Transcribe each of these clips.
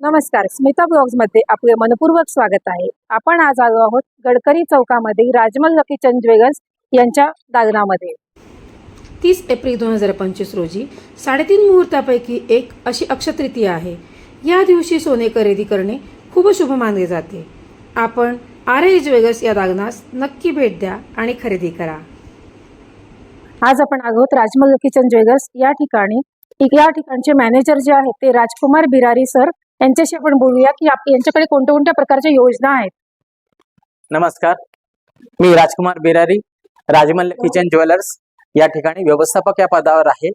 नमस्कार, स्मिता ब्लॉग्समध्ये आपले मनपूर्वक स्वागत आहे. आपण आज आलो आहोत गडकरी चौकामध्ये राजमल किचन ज्वेलर्स यांच्या दालनामध्ये. 30 एप्रिल 2025 रोजी 3:30 मुहूर्तापैकी एक अशी अक्षतृतीया आहे. या दिवशी सोने खरेदी करणे खूप शुभ मानले जाते. आपण आर.ए. ज्वेलर्स या दालनास नक्की भेट द्या आणि खरेदी करा. आज आपण आलो आहोत राजमल किचन ज्वेलर्स या ठिकाणी. या ठिकाणचे मॅनेजर जे आहेत ते राजकुमार बिरारी सर यांच्याशी आपण बोलूया की यांच्याकडे कोणत्या कोणत्या प्रकारच्या योजना आहेत. नमस्कार, मी राजकुमार बिरारी, राजमल किचन ज्वेलर्स या ठिकाणी व्यवस्थापक या पदावर आहे.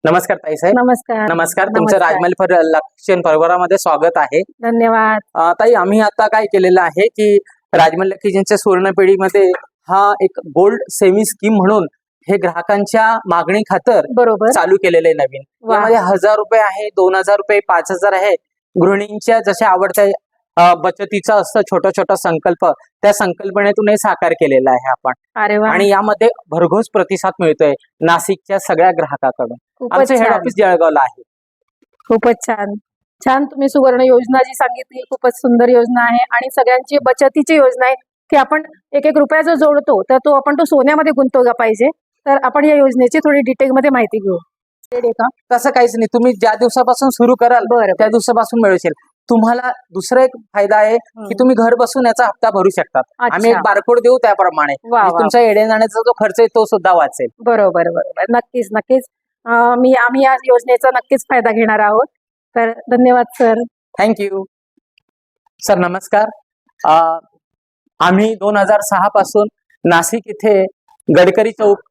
नमस्कार ताई साहेब. नमस्कार. नमस्कार, तुमचं राजमल किचन परिवारामध्ये स्वागत आहे. धन्यवाद ताई. आम्ही आता काय केलेलं आहे की राजमल किचनच्या सुवर्णपेढीमध्ये हा एक गोल्ड सेव्हिंग स्कीम म्हणून हे ग्राहकांच्या मागणी खातर बरोबर चालू केलेले नवीन. यामध्ये 1000 रुपये आहे, 2000 रुपये, 5000 आहे. गृहिणींच्या जशा आवडत्या बचतीचा असतं छोटा छोटा संकल्प, त्या संकल्पनेतून हे साकार केलेला आहे आपण. अरे वा. आणि यामध्ये भरघोस प्रतिसाद मिळतोय नाशिकच्या सगळ्या ग्राहकाकडून. आमचं हेड ऑफिस जळगावला आहे. खूपच छान छान तुम्ही सुवर्ण योजना जी सांगितली खूपच सुंदर योजना आहे आणि सगळ्यांची बचतीची योजना आहे की आपण एक एक रुपया जो जोडतो तर तो सोन्यामध्ये गुंतवला पाहिजे. तर आपण या योजनेची थोडी डिटेल मध्ये माहिती घेऊ. तसं काहीच नाही, तुम्ही ज्या दिवसापासून सुरू कराल त्या दिवसापासून मिळेल. तुम्हाला दुसरा एक फायदा आहे की तुम्ही घर बसून याचा हप्ता भरू शकतात. आम्ही एक बारकोड देऊ त्याप्रमाणे तुमचा येण्या जाण्याचा जो खर्च आहे तो सुद्धा वाचेल. बरोबर बरोबर, नक्कीच नक्कीच. आम्ही या योजनेचा नक्कीच फायदा घेणार आहोत. तर धन्यवाद सर. Thank you sir. नमस्कार. आम्ही 2006 पासून नाशिक इथे गडकरी चौक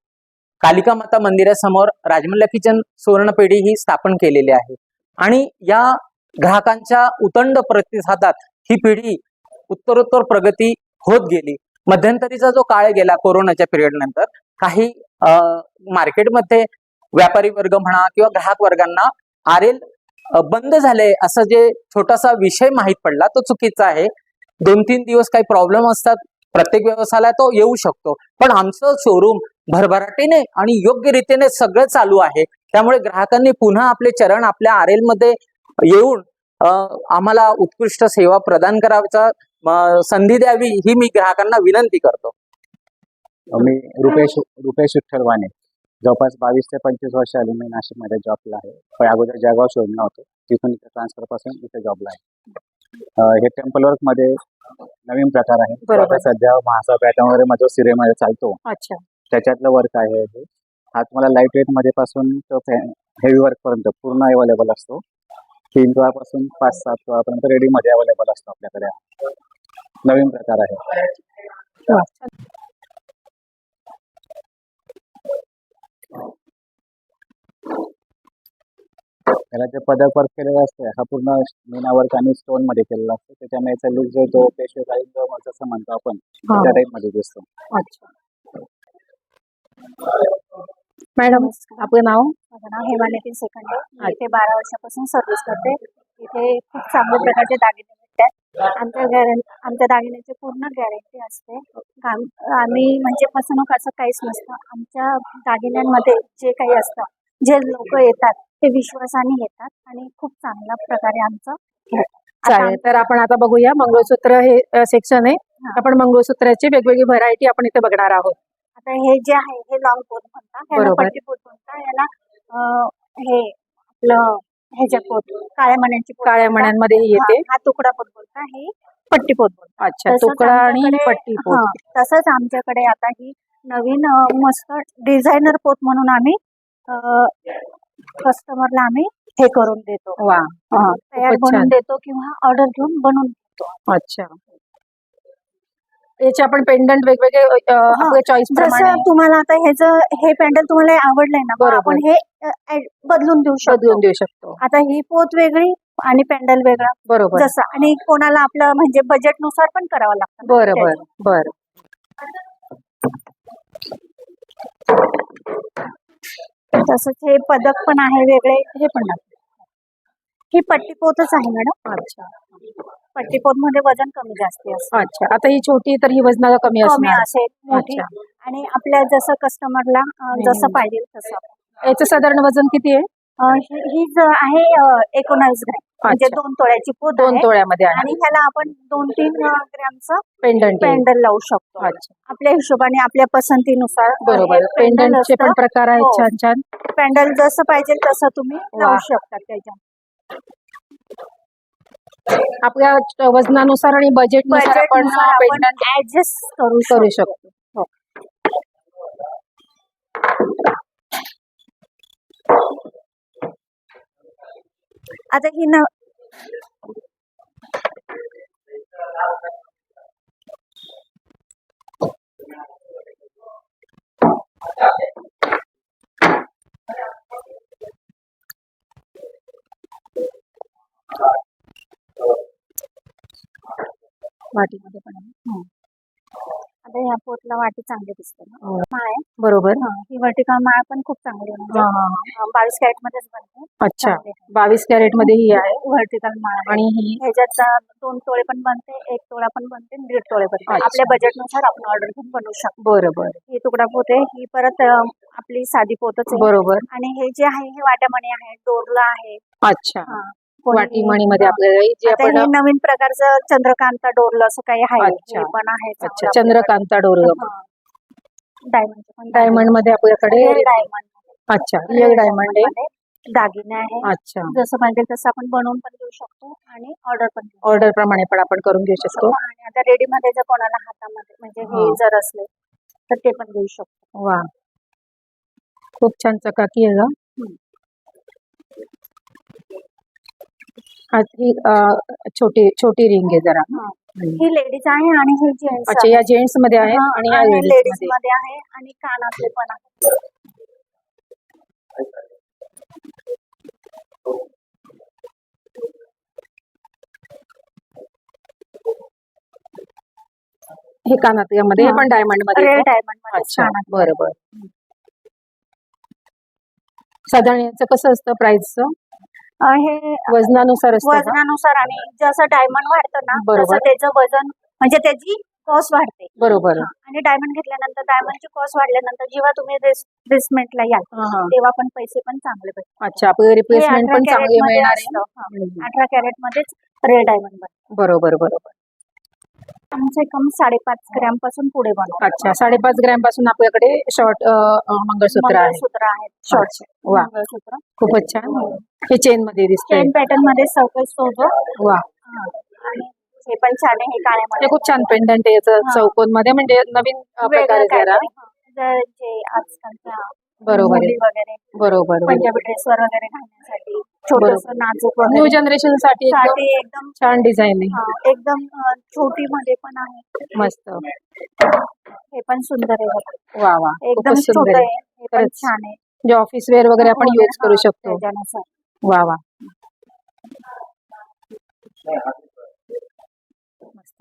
कालिका माता मंदिरासमोर राजमल किचन सुवर्णपेढी ही स्थापन केलेली आहे. आणि या ग्राहकांच्या उतंड प्रतिसादात ही पिढी उत्तरोत्तर प्रगती होत गेली. मध्यंतरीचा जो काळ गेला कोरोनाच्या पिरियड नंतर काही मार्केटमध्ये व्यापारी वर्ग म्हणा किंवा ग्राहक वर्गांना आरएल बंद झाले असं जे छोटासा विषय माहीत पडला तो चुकीचा आहे. 2-3 दिवस काही प्रॉब्लेम असतात, प्रत्येक व्यवसायाला तो येऊ शकतो, पण आमचं शोरूम भरभराटीने आणि योग्य रीतीने सगळं चालू आहे. त्यामुळे ग्राहकांनी पुन्हा आपले चरण आपल्या आरएल मध्ये येऊन आम्हाला उत्कृष्ट सेवा प्रदान करायचा संधी द्यावी ही मी ग्राहकांना विनंती करतो. मी रुपेश विठ्ठल, जवळपास 22 ते 25 वर्ष आली मी नाशिकमध्ये जॉबला आहे. पण अगोदर जळगाव शोधला होतो, तिथून इथे ट्रान्सफर पासून इथे जॉबला आहे. हे टेम्पल वर्क मध्ये नवीन प्रकार आहे. सध्या महासा पॅटर्न वगैरे मध्ये सिरेमध्ये चालतो, त्याच्यातलं वर्क आहे. हा तुम्हाला लाईट वेट मध्ये पासून हेवी वर्क पर्यंत पूर्ण अवेलेबल असतो. 3 तोळ्यापासून 5-7 तोळ्यापर्यंत रेडी मध्ये अवेलेबल असतो आपल्याकडे. नवीन प्रकार आहे. त्याला जे पदक वर्क केलेलं असतं हा पूर्ण मीना वर्क आणि स्टोन मध्ये केलेला असतो. त्याच्यामुळे याचा लुक जो पेशवे जसं म्हणतो आपण त्या टाईप मध्ये दिसतो. मॅडम आपलं नाव? माझं नाव हेमा नितीन सेकंडे. मी इथे 12 वर्षापासून सर्व्हिस करते. इथे खूप चांगल्या प्रकारचे दागिने मिळतात. आमच्या दागिन्याची पूर्ण गॅरंटी असते. आम्ही म्हणजे फसवणूक असं काहीच नसतं. आमच्या दागिन्यांमध्ये जे काही असतं, जे लोक येतात ते विश्वासाने येतात आणि खूप चांगल्या प्रकारे आमचं चालेल. तर आपण आता बघूया मंगळसूत्र हे सेक्शन आहे. आपण मंगळसूत्राची वेगवेगळी व्हरायटी आपण इथे बघणार आहोत. आता हे जे आहे हे लॉंग पोत म्हणतात, ह्याला पट्टी पोत म्हणतात, याला हे आपलं ह्याच्या पोत काळ्या मण्यांमध्ये येते. हा तुकडा पोत बोलता, हे पट्टी पोत बोलतात. अच्छा, तुकडा आणि पट्टी पोत. तसंच आमच्याकडे आता ही नवीन मस्त डिझायनर पोत म्हणून आम्ही कस्टमरला आम्ही हे करून देतो. तयार बनवून देतो किंवा ऑर्डर घेऊन बनवून देतो. अच्छा, याचे आपण पेंडंट वेगवेगळे चॉईस जसं तुम्हाला आता हे पेंडल तुम्हाला आवडलंय ना, आपण हे बदलून देऊ शकतो. आता ही पोत वेगळी आणि पेंडल वेगळा. बरोबर. जसं आणि कोणाला आपलं म्हणजे बजेट नुसार पण करावं लागतं. बरोबर. तसंच हे पदक पण आहे वेगळे, हे पण आहे. ही पट्टी पोतच आहे मॅडम. अच्छा, पट्टी पोत मध्ये वजन कमी जास्त असतं. अच्छा. आता ही छोटी तर ही वजनाला कमी असेल, मोठी. आणि आपल्या जसं कस्टमरला जसं पाहिजे तसं. याचं साधारण वजन किती आहे? ही जी आहे 19 ग्रॅम म्हणजे अच्छा. 2 तोळ्याची पोत 2 आहे. तोळ्यामध्ये आहे आणि ह्याला आपण 2-3 ग्रॅमचं पेंडंट पेंडल लावू शकतो. अच्छा, आपल्या हिशोबाने आपल्या पसंतीनुसार बरोबर. हे पेंडल पेंडंटचे पण असतं. प्रकार आहेत हो. छान छान. पेंडल जसं पाहिजे तसं तुम्ही लावू वा. शकता त्याच्यात. आपल्या वजनानुसार आणि बजेटनुसार आपण बजेटनुसार आपण पेंडंट ऍडजस्ट करू करू शकतो. शकतो. आता ही न वाटीमध्ये पण आहे. आता ह्या पोतला वाटी चांगली दिसते ना. हो. माळ आहे. बरोबर. ही वर्टिकल माळ पण खूप चांगली आहे. हा, म्हणजे हा, 22 कॅरेट मध्येच बनते. अच्छा, चांगली आहे. 22 कॅरेट मध्ये ही आहे. व्हर्टिकल माळ आहे. आणि ही ह्याच्यात 2 तोळे पण बनते, 1 तोळा पण बनते, 1.5 तोळे बनते. अच्छा. आपल्या बजेटनुसार आपण ऑर्डर घेऊन बनवू शकतो. बरोबर ही तुकडा पोत आहे. ही परत आपली साधी पोतच आहे. बरोबर. आणि हे जे आहे हे वाट्यामणी आहे, डोरला आहे. अच्छा, हा. कोणी- वाटीमणीमध्ये हा. आपल्याला जे आता आपण हे नवीन प्रकारचं चंद्रकांता डोरलं असं काही आहे. अच्छा. हे पण आहे अच्छा, चांगलं चंद्रकांता डोरगम. आपल्याकडे. हा. डायमंडचे पण डायमंड मध्ये आपल्याकडे हे डायमंड. अच्छा, रिअल डायमंड आहे. मध्ये दागिने आहे. अच्छा, जसं पाहिजे तसं आपण बनवून पण देऊ शकतो आणि ऑर्डर पण देऊ शकतो. ऑर्डर प्रमाणे पण आपण करून घेऊ शकतो. आणि आता रेडी मध्ये जर कोणाला हातामध्ये म्हणजे हे हा. जर असले तर ते पण देऊ शकतो. वा, खूप छान चकाकी आहे ग. ही छोटी छोटी रिंग आहे जरा. हा. ही लेडीज आहे आणि हे जेंट्स अच्छा, या जेंट्स मध्ये आहे आणि या लेडीज लेडीज मध्ये. मध्ये आहे आणि कानातले पण आहे. हे कानातल्यामध्ये हे पण डायमंड मध्ये रेड येतं? डायमंड मध्ये अच्छा, कानातले. बरोबर. साधारण याचं कसं असतं प्राइसचं? हे वजनानुसार असतं का? वजनानुसार आणि जसं डायमंड वाढतं ना बरोबर. तसं त्याचं वजन म्हणजे त्याची कॉस्ट वाढते. बरोबर. आणि डायमंड घेतल्यानंतर डायमंडची कॉस्ट वाढल्यानंतर जेव्हा तुम्ही रिप्लेसमेंटला याल हा, हा. तेव्हा पण पैसे पण चांगले भेटतात. अच्छा, आपल्याला रिप्लेसमेंट 18 पण चांगली कॅरेट मध्ये मिळणार आहे. असतं. हम्म. 18 कॅरेट मध्येच रेड डायमंड बनतं. बरोबर बरोबर. कमसे कम 5.5 ग्रॅम पासून पुढे बनवतो. अच्छा, 5.5 ग्रॅम पासून आपल्याकडे शॉर्ट मंगळसूत्र आहे. मंगळसूत्र आहेत. शॉर्ट वा, मंगळसूत्र खूपच छान. हे चेन मध्ये दिसतंय. चेन पॅटर्न मध्ये चौकस होतो. वा, आणि हे पण छान आहे. हे हे काळ्यामध्ये खूप छान पेंडंट आहे याचं हा. चौकोन मध्ये म्हणजे नवीन प्रकार वेगळं आहे जरा. काहीतरी. जर जे आजकालच्या बरोबर आहे. मुली वगैरे बरोबर. पंजाबी ड्रेसवर वगैरे घालण्यासाठी छोटस नाजूक न्यू वगैरे जनरेशन साठी साठी एकदम एकदम छान डिझाईन आहे. एकदम छोटी मध्ये पण आहे. मस्त. हे पण सुंदर आहे बघा. वा वा, एकदम खूपच छोट सुंदर आहे. आहे. हे पण खरंच. छान आहे. जे ऑफिस वेअर वगैरे आपण वगैरे, यूज करू हा, शकतो. त्याच्यानुसार. वा वा.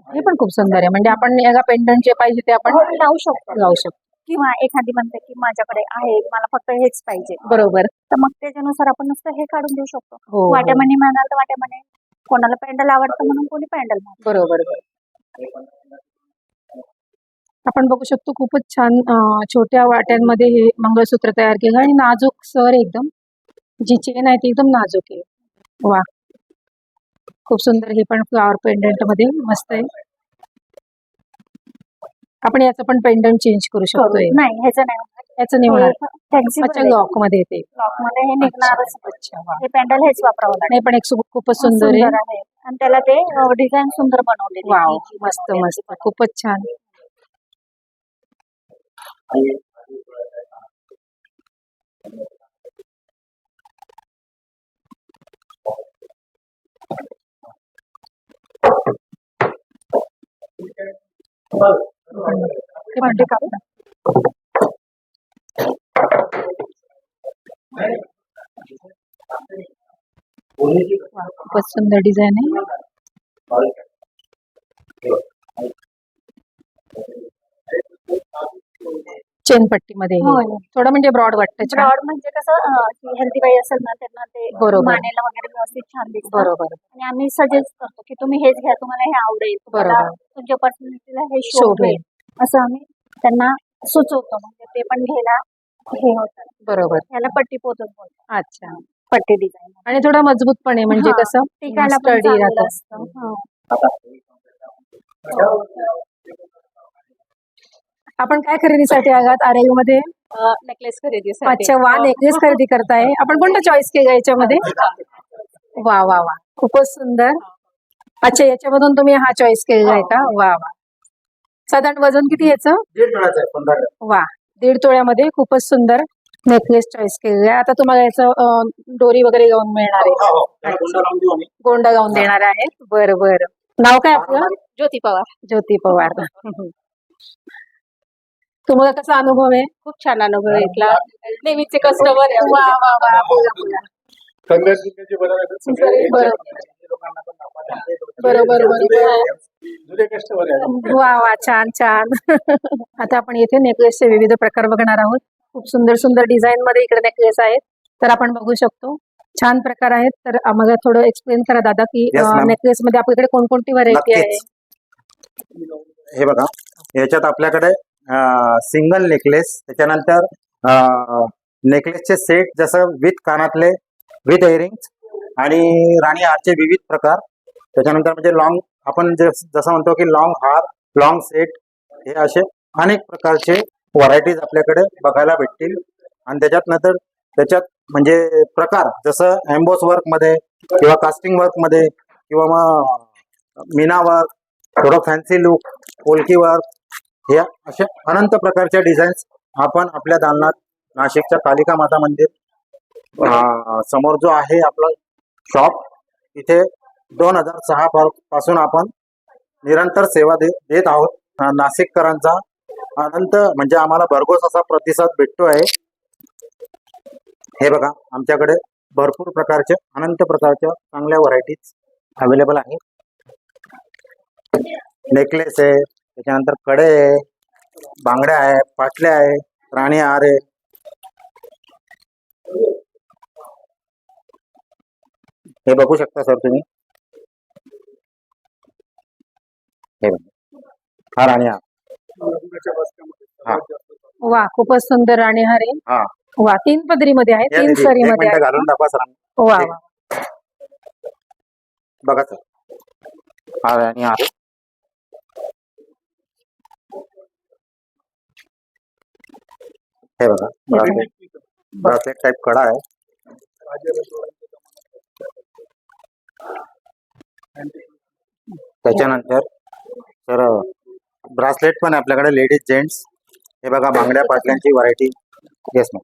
हे पण खूप सुंदर आहे. म्हणजे आपण याला पेंडंट जे पाहिजे ते आपण हो, लावू शकतो. लावू शकतो. किंवा एखादी म्हणते की माझ्याकडे आहे मला फक्त हेच पाहिजे बरोबर. तर मग त्याच्यानुसार आपण नुसतं हे काढून देऊ शकतो. हो, हो. वाट्यामणी म्हणाल तर वाट्यामणी, कोणाला पॅन्डल आवडतं म्हणून कोणी पॅन्डल म्हणतं. बरोबर. आपण बघू शकतो खूपच छान छोट्या वाट्यांमध्ये हे मंगळसूत्र तयार केलं आणि नाजूक सर एकदम. जी चेन आहे ती एकदम नाजूक आहे. वा, खूप सुंदर. हे पण फ्लॉवर पेंडंट मध्ये मस्त आहे. आपण याचं पण पेंडंट चेंज करू शकतोय. नाही ह्याचं नाही होणार. याचं नाही होणार. फॅन्सी अच्छा, लॉक मध्ये येते. लॉक मध्ये हे निघणारच. अच्छा, वा. हे पॅन्डल हेच वापरावं लागेल. नाही पण एक खूपच सुंदर आहे. आहे आणि त्याला ते डिझाईन सुंदर बनवलेली आहे. वाव, मस्त मस्त, खूपच छान. हे पण ठीक आहे. वा, खूपच सुंदर डिझाईन आहे. चेनपट्टी मध्ये होय. थोडं म्हणजे ब्रॉड वाटतं. छान. ब्रॉड म्हणजे कसं हेल्दी बाई असेल ना त्यांना ते बरोबर. मानेला वगैरे व्यवस्थित छान दिसतं. बरोबर. आणि आम्ही सजेस्ट करतो की तुम्ही हेच घ्या, तुम्हाला हे आवडेल, तुम्हाला बरोबर. तुमच्या पर्सनॅलिटीला हे शोभेल. शोभेल असं आम्ही त्यांना सुचवतो. म्हणजे ते पण घ्यायला हे होतं. बरोबर. ह्याला पट्टी पोतच बोलतात. अच्छा. पट्टी डिझाईन आणि थोडा मजबूत पण आहे म्हणजे हा, कसं टिकायला पण स्टडी चांगलं राहतं. असतं. हो. आपण काय खरेदीसाठी आलात आरेल मध्ये? नेकलेस खरेदीसाठी. अच्छा वा, नेकलेस खरेदी करताय. आपण कोणता चॉईस केला याच्यामध्ये? वा वा वा, खूपच सुंदर. अच्छा, याच्यामधून तुम्ही हा चॉईस केलेला आहे का? वा वा. साधारण वजन किती याचं? 1.5 वा, 1.5 तोळ्यामध्ये खूपच सुंदर नेकलेस चॉईस केलेला आहे. आता तुम्हाला याचं दोरी वगैरे गाऊन मिळणार आहे, गोंडा गाऊन देणार आहेत. बरं बरं. नाव काय आपलं? ज्योती पवार. ज्योती पवार. तुम्हाला कसा अनुभव आहे? खूप छान अनुभव घेतला. नेहमीचे कस्टमर. वा वा वा, बोला बोला. बरोबर बरोबर. वा वा, छान छान. आता आपण येथे नेकलेसचे विविध प्रकार बघणार आहोत. खूप सुंदर सुंदर डिझाईन मध्ये इकडे नेकलेस आहेत, तर आपण बघू शकतो. छान प्रकार आहेत. तर आम्हाला थोडं एक्सप्लेन करा दादा की Yes, ma'am. नेकलेस मध्ये आपल्याकडे कोणकोणती व्हरायटी आहे? नक्कीच. हे बघा, याच्यात आपल्याकडे सिंगल नेकलेस, त्याच्यानंतर नेकलेसचे सेट जसं विथ कानातले, विथ इयरिंग्स आणि राणी हारचे विविध प्रकार. त्याच्यानंतर म्हणजे लॉंग, आपण जसं म्हणतो की लॉंग हार, लॉंग सेट, हे असे अनेक प्रकारचे व्हरायटीज आपल्याकडे बघायला भेटतील. आणि त्याच्यात म्हणजे प्रकार जसं एम्बोस वर्क मध्ये किंवा कास्टिंग वर्क मध्ये किंवा मग मीना वर्क, थोडं फॅन्सी लुक, पोलकी वर्क, हे असे अनंत प्रकारच्या डिझाईन्स आपण आपल्या दालनात नाशिकच्या कालिका माता मंदिर समोर जो आहे आपलं शॉप, इथे 2006 पासून आपण निरंतर सेवा देत आहोत. नाशिककरांचा अनंत म्हणजे आम्हाला भरघोस असा प्रतिसाद भेटतो आहे. हे बघा, आमच्याकडे भरपूर प्रकारचे अनंत प्रकारच्या चांगल्या व्हरायटीज अवेलेबल आहेत. नेकलेस आहे, त्याच्यानंतर कडे आहे, बांगड्या आहे, पाटल्या आहे, राणी हार आहे. हे बघू शकता सर तुम्ही. हे बघा, हा राणी हार. हा वा, खूपच सुंदर राणी हार आहे. हा, वा, 3 पदरी मध्ये आहे, या 3 दीदी, सरी एक मध्ये मिनिटं आहे. घालून दाखवा सर. वा वा. बघा सर, हा राणी हार. हे बघा, ब्रासलेट टाइप कडा आहे. त्याच्यानंतर सर ब्रासलेट पण आहे आपल्याकडे, लेडीज जेंट्स. हे बघा, बांगड्या पाटल्यांची व्हरायटी. Yes ma'am.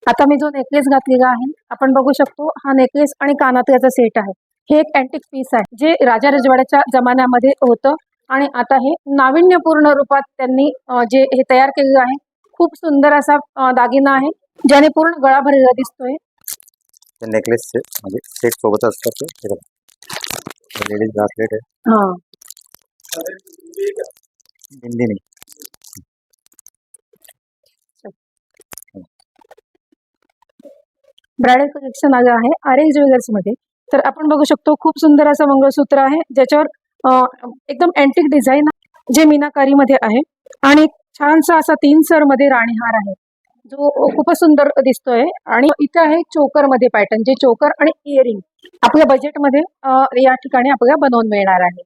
आता मी जो नेकलेस घातलेला आहे, आपण बघू शकतो, हा नेकलेस आणि कानातल्याचा सेट आहे. हे एक अँटिक पीस आहे, जे राजा रजवाड्याच्या जमान्यामध्ये होतं आणि आता हे नाविन्यपूर्ण रूपात त्यांनी जे हे तयार केलेलं आहे. खूप सुंदर असा दागिना आहे, ज्याने पूर्ण गळा भरलेला दिसतोय. नेकलेस म्हणजे सेट सोबत असतात ते. हे बघा, लेडीज ब्रासलेट आहे, हा, बिंदिनी. ब्रायडल कलेक्शन आलं आहे आरेल ज्वेलर्स मध्ये. तर आपण बघू शकतो, खूप सुंदर असं मंगळसूत्र आहे, ज्याच्यावर एकदम अँटिक डिझाईन जे मीनाकारी मध्ये आहे आणि छानसा असा 3 सर मध्ये राणीहार आहे, जो खूपच सुंदर दिसतोय. आणि इथे आहे चोकर मध्ये पॅटर्न, जे चोकर आणि इयरिंग आपल्या बजेटमध्ये या ठिकाणी आपल्याला बनवून मिळणार आहे.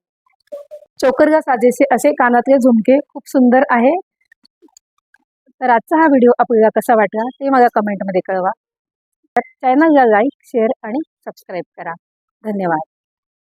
चोकर गा साजेसे असे कानातले झुमके खूप सुंदर आहे. तर आजचा हा व्हिडिओ आपल्याला कसा वाटला ते मला कमेंटमध्ये कळवा. चॅनलला लाईक, शेअर आणि सबस्क्राईब करा. धन्यवाद.